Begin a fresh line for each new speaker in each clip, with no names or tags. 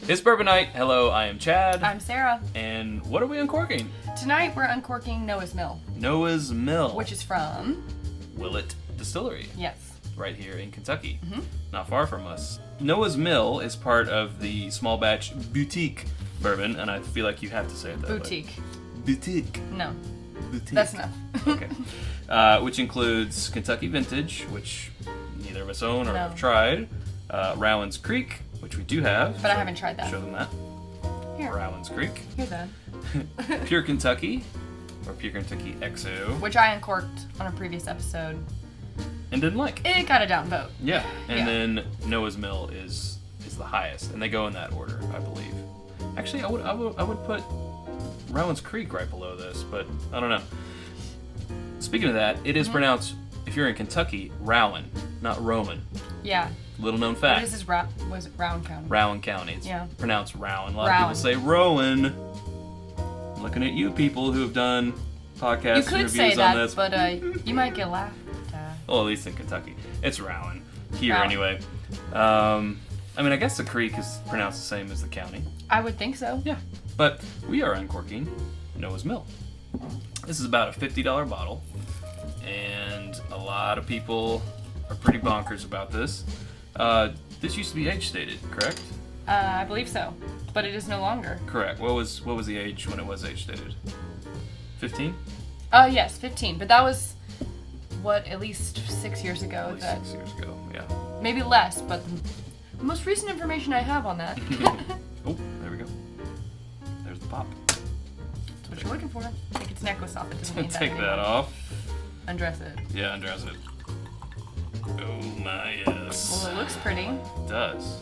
It's Bourbon Night. Hello, I am Chad.
I'm Sara.
And what are we uncorking?
Tonight we're uncorking Noah's Mill.
Noah's Mill.
Which is from...
Willett Distillery.
Yes.
Right here in Kentucky.
Mm-hmm.
Not far from us. Noah's Mill is part of the small batch boutique bourbon, and I feel like you have to say it that
Boutique.
way. Boutique.
No.
Boutique.
That's enough.
Okay. Which includes Kentucky Vintage, which neither of us own or
No.
have tried. Rowan's Creek, which we do have.
But I haven't tried that.
Show them that.
Here.
Rowan's Creek.
Here then.
Pure Kentucky, or Pure Kentucky XO.
Which I uncorked on a previous episode.
And didn't like.
It got a downvote.
Yeah. And
Yeah.
then Noah's Mill is the highest, and they go in that order, I believe. Actually, I would put Rowan's Creek right below this, but I don't know. Speaking of that, it is pronounced, if you're in Kentucky, Rowan, not Roman.
Yeah.
Little known
What
fact.
is this? Was it Rowan County?
Rowan County. It's
Yeah.
pronounced Rowan. A lot
Rowan.
of people say Rowan. I'm looking at you people who have done podcasts
You could
and
say
reviews on
that,
this.
but you might get laughed at.
Well, at least in Kentucky. It's Rowan. Here,
Rowan.
anyway. I mean, I guess the creek is pronounced the same as the county.
I would think so.
Yeah. But we are uncorking Noah's Mill. This is about a $50 bottle. And a lot of people are pretty bonkers about this. This used to be age stated, correct?
I believe so. But it is no longer.
Correct. What was the age when it was age stated? 15?
Yes, 15. But that was, at least 6 years ago.
At least 6 years ago, yeah.
Maybe less, but the most recent information I have on that.
Oh, there we go. There's the pop.
That's what you're looking for. Take its necklace off. It doesn't need that
Take
anymore.
that off.
Undress it.
Yeah, undress it. Oh my yes.
Well, it looks pretty.
It does.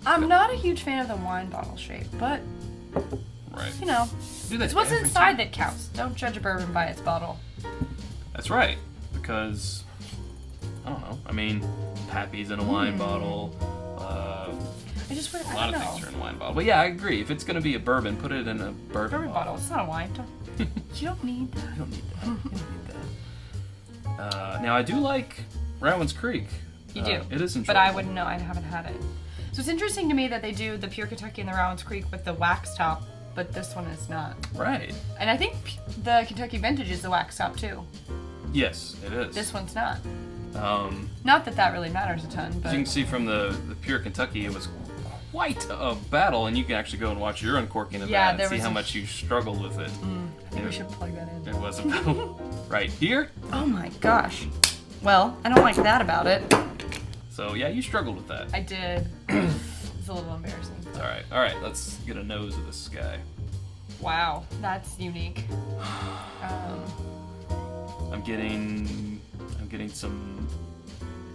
I'm not a huge fan of the wine bottle shape, but,
Right.
you know,
Do that
it's what's
every
inside
time.
that counts. Don't judge a bourbon by its bottle.
That's right. Because, I don't know. I mean, Pappy's in a wine bottle.
I just
A
I
lot
don't
of
know.
things are in a wine bottle. But yeah, I agree. If it's going to be a bourbon, put it in a bourbon
Bourbon bottle. It's not a wine. You don't need that.
You don't need that. You don't need that. Now, I do like Rowan's Creek.
You do.
It is enjoyable.
But I wouldn't know. I haven't had it. So it's interesting to me that they do the Pure Kentucky and the Rowan's Creek with the wax top, but this one is not.
Right.
And I think the Kentucky Vintage is the wax top too.
Yes, it is.
This one's not.
As
Not that that really matters a ton, but
you can see from the Pure Kentucky, it was quite a battle, and you can actually go and watch your uncorking of
Yeah,
that
there
and see
was
how
a-
much you struggled with it.
I think we should plug that in.
It was a battle. Right here.
Oh my gosh. Well, I don't like that about it.
So yeah, you struggled with that.
I did. It's a little embarrassing.
All right. Let's get a nose of this guy.
Wow, that's unique.
I'm getting some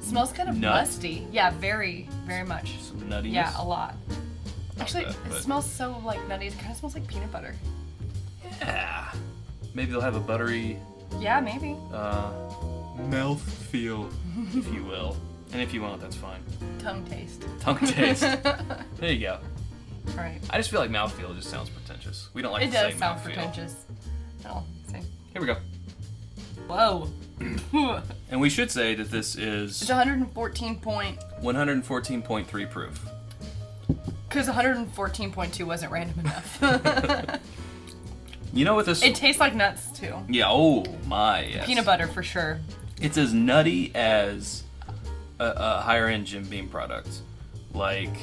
Smells kind of
Nut.
musty. Yeah, very, very much.
nuttiness.
Yeah, a lot. Actually,
that,
it
but-
smells so like nutty. It kind of smells like peanut butter.
Yeah. Maybe they'll have a buttery
Yeah, maybe.
mouth feel, if you will. And if you won't, that's fine.
Tongue taste.
Tongue taste. There you go.
All right.
I just feel like mouthfeel just sounds pretentious. We don't like
It
to
does
say
sound
mouthfeel.
pretentious. Oh, same.
Here we go.
Whoa.
And we should say that this
It's
is
114 point.
114.3 proof.
Because 114.2 wasn't random enough.
You know what this...
It tastes like nuts too.
Yeah, oh my, yes.
Peanut butter for sure.
It's as nutty as a higher-end Jim Beam product. Like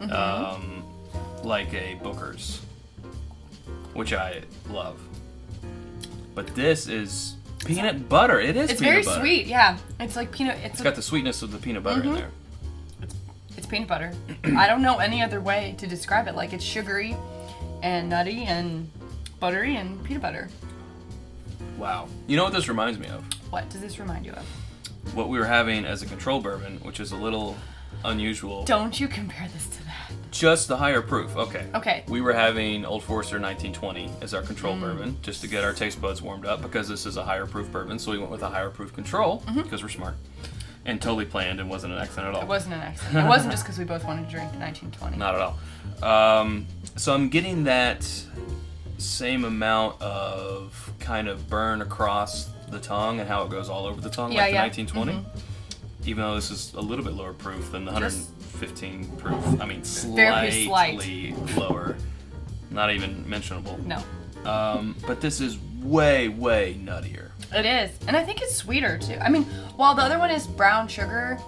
a Booker's. Which I love. But this is peanut butter. It is
It's
peanut
very
butter.
sweet, yeah. It's like peanut.
It's got the sweetness of the peanut butter in there.
It's peanut butter. I don't know any other way to describe it. Like it's sugary and nutty and buttery and peanut butter.
Wow. You know what this reminds me of?
What does this remind you of?
What we were having as a control bourbon, which is a little unusual.
Don't you compare this to that.
Just the higher proof. Okay.
Okay.
We were having Old Forester 1920 as our control bourbon, just to get our taste buds warmed up, because this is a higher proof bourbon, so we went with a higher proof control, because we're smart. And totally planned and wasn't an accident at all.
It wasn't an accident. It wasn't just because we both wanted to drink the 1920.
Not at all. So I'm getting that same amount of kind of burn across the tongue and how it goes all over the tongue, like the 1920. Even though this is a little bit lower proof than the
Just
115 proof. I mean,
Very
slightly lower. Not even mentionable.
No.
But this is way, way nuttier.
It is. And I think it's sweeter, too. I mean, while the other one is brown sugar,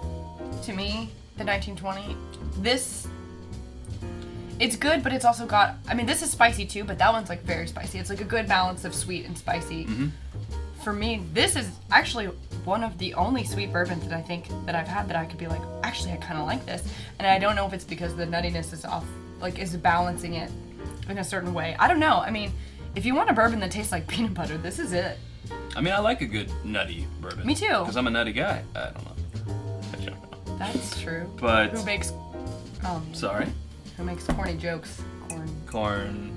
to me, the 1920, this... It's good, but it's also got... I mean, this is spicy, too, but that one's, like, very spicy. It's, like, a good balance of sweet and spicy.
Mm-hmm.
For me, this is actually one of the only sweet bourbons that I think that I've had that I could be like, actually, I kind of like this. And I don't know if it's because the nuttiness is off, like, is balancing it in a certain way. I don't know. I mean, if you want a bourbon that tastes like peanut butter, this is it.
I mean, I like a good nutty bourbon.
Me too.
Because I'm a nutty guy. I don't know.
That's true.
But...
Who makes...
Sorry?
Who makes corny jokes?
Corn.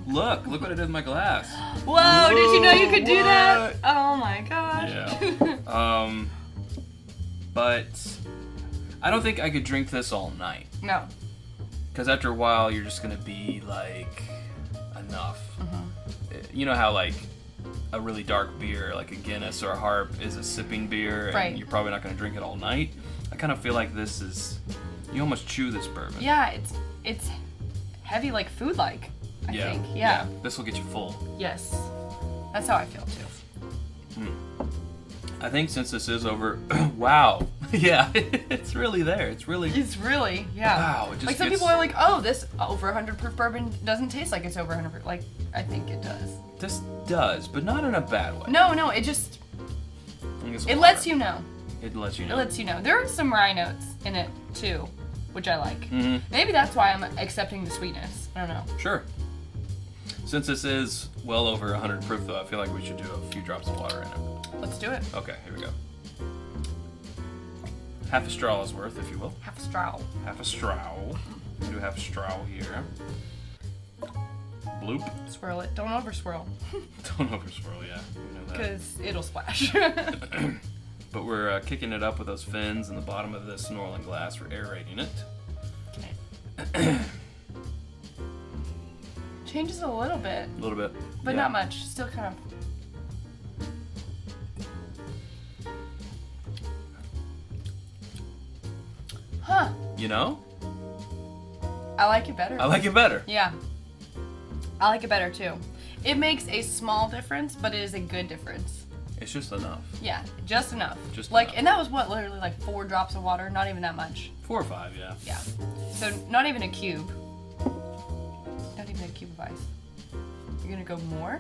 Look what I did with my glass.
Whoa, did you know you could do that? Oh my gosh.
Yeah. But I don't think I could drink this all night.
No.
Because after a while, you're just gonna be like, enough.
Mm-hmm.
You know how like a really dark beer, like a Guinness or a Harp, is a sipping beer, and
right.
You're probably not gonna drink it all night. I kind of feel like this is, you almost chew this bourbon.
Yeah, it's heavy, like food-like. I think. Yeah.
This will get you full.
Yes. That's how I feel too.
I think since this is over, wow. Yeah, it's really there. It's really,
yeah.
Wow. It just
like some people are like, oh, this over 100 proof bourbon doesn't taste like it's over 100 proof. Like, I think it does.
This does, but not in a bad way.
No, it just, it lets you know.
It lets you know.
It lets you know. There are some rye notes in it too, which I like.
Mm-hmm.
Maybe that's why I'm accepting the sweetness. I don't know.
Sure. Since this is well over 100 proof, though, I feel like we should do a few drops of water in it.
Let's do it.
Okay, here we go. Half a straw's worth, if you will.
Half a straw.
Half a straw. We do half a straw here. Bloop.
Swirl it. Don't over swirl.
Don't over swirl, yeah. We know that.
Because it'll splash.
But we're kicking it up with those fins in the bottom of this Norland glass. We're aerating it.
Okay. Changes a little bit.
A little bit.
But not much. Still kind of. Huh.
You know?
I like it better.
I like it better.
Yeah. I like it better too. It makes a small difference, but it is a good difference.
It's just enough.
Yeah, just enough.
Just
like,
enough.
And that was what, literally like 4 drops of water? Not even that much.
4 or 5, yeah.
Yeah. So not even a cube. Not even a cube of ice. You're gonna go more?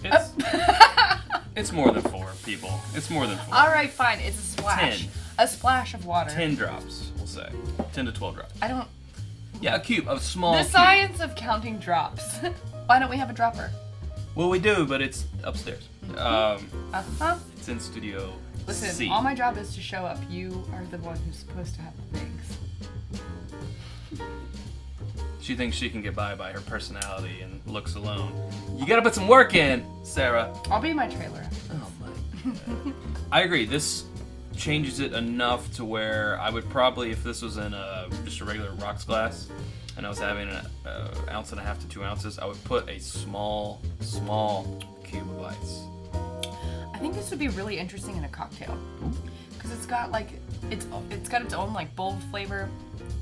It's, it's more than 4, people. It's more than 4.
All right, fine. It's a splash.
10.
A splash of water.
10 drops, we'll say. 10 to 12 drops.
I don't.
Yeah, a cube, a small
The
cube.
science of counting drops. Why don't we have a dropper?
Well, we do, but it's upstairs.
Uh-huh.
It's in Studio
Listen,
C.
all my job is to show up. You are the one who's supposed to have the things.
She thinks she can get by her personality and looks alone. You gotta put some work in, Sarah.
I'll be in my trailer.
Oh my God. I agree. This changes it enough to where I would probably, if this was in just a regular rocks glass, and I was having an ounce and a half to 2 ounces, I would put a small cube of ice.
I think this would be really interesting in a cocktail because it's got like it's got its own like bold flavor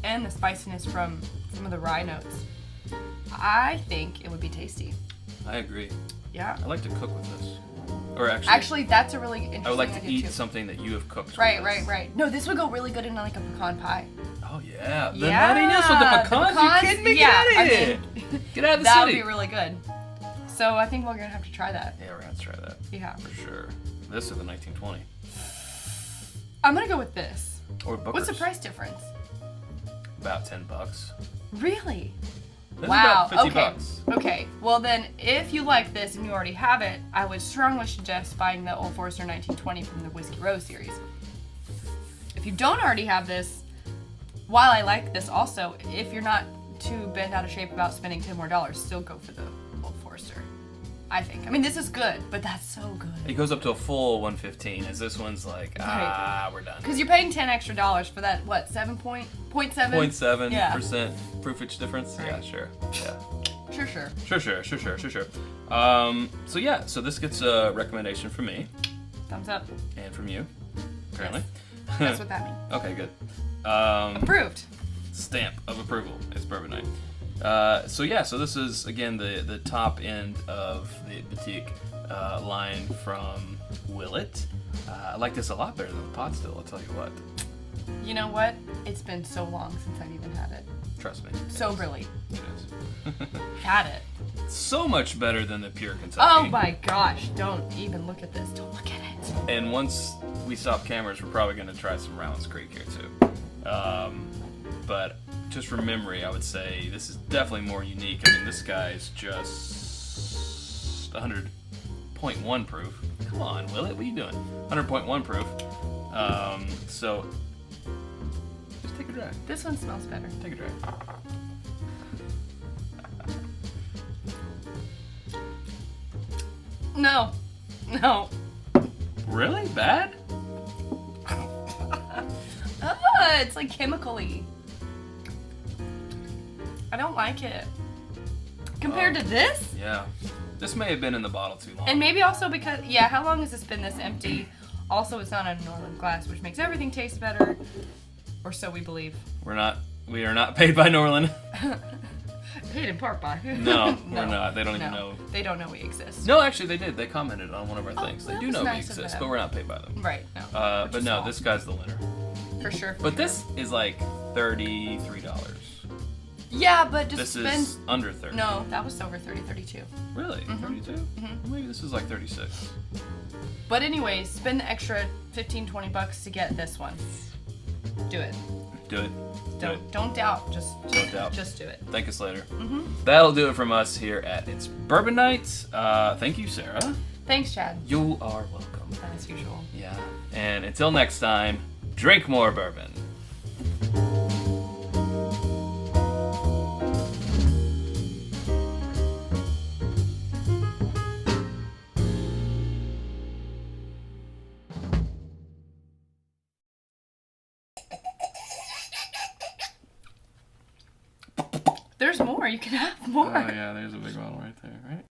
and the spiciness from some of the rye notes. I think it would be tasty.
I agree.
Yeah.
I like to cook with this. Or
actually, that's a really interesting
I would like to
idea
eat
too.
something that you have cooked.
Right.
with this.
No, this would go really good in like a pecan pie.
Oh yeah, the
Yeah,
nuttiness with the pecans. You kidding me?
yeah,
Get out of
I
here.
mean,
Get out of the
that
city.
would be really good. So I think we're gonna have to try that.
Yeah, we're gonna have to try that.
Yeah.
For sure. This is the 1920.
I'm gonna go with this.
Or Booker's.
What's the price difference?
About $10.
Really?
This
Wow.
is about 50
okay.
bucks.
Okay. Well then, if you like this and you already have it, I would strongly suggest buying the Old Forester 1920 from the Whiskey Rose series. If you don't already have this, while I like this also, if you're not too bent out of shape about spending $10 more, still go for the Old Forester. I think. I mean, this is good, but that's so good.
It goes up to a full 115, as this one's like, we're done.
Because you're paying $10 extra for that, what, 7.7?
0.7%
Yeah.
proofage difference?
Right.
Yeah, sure. Yeah.
Sure.
So this gets a recommendation from me.
Thumbs up.
And from you, apparently.
That's what that means.
Okay, good.
Approved.
Stamp of approval. It's Bourbon Night. So this is again the top end of the boutique line from Willet. I like this a lot better than the pot still. I'll tell you what.
You know what? It's been so long since I've even had it.
Trust me.
Soberly.
It is.
Had it.
So much better than the pure Kentucky.
Oh my gosh! Don't even look at this. Don't look at it.
And once we stop cameras, we're probably going to try some Rowan's Creek here too. But just from memory, I would say this is definitely more unique. I mean, this guy's just 100.1 proof. Come on, Willet, what are you doing? 100.1 proof. So just take a drag.
This one smells better.
Take a drag.
No.
Really? Bad?
It's like chemically. I don't like it. Compared to this?
Yeah. This may have been in the bottle too long.
And maybe also because, how long has this been this empty? Also, it's not in a Norland glass, which makes everything taste better. Or so we believe.
We are not paid by Norland.
Paid in part by.
No, we're not. They don't even know.
They don't know we exist.
No, actually, they did. They commented on one of our things. They
that
do
was
know
nice
we
of
exist,
them.
but we're not paid by them.
Right, no.
But no, this guy's the winner.
For sure.
But this is like $33.
Yeah, but just
This
spend...
is under 30.
No, that was over 30, 32.
Really? 32? Maybe this is like 36.
But anyways, spend the extra 15, 20 bucks to get this one. Do it.
Do it.
Don't doubt. Just
Don't doubt.
Just do it.
Thank us later. That'll do it from us here at It's Bourbon Night. Thank you, Sarah.
Thanks, Chad.
You are welcome.
As usual.
Yeah. And until next time, drink more bourbon.
There's more. You can have more.
Oh, yeah, there's a big bottle right there, right?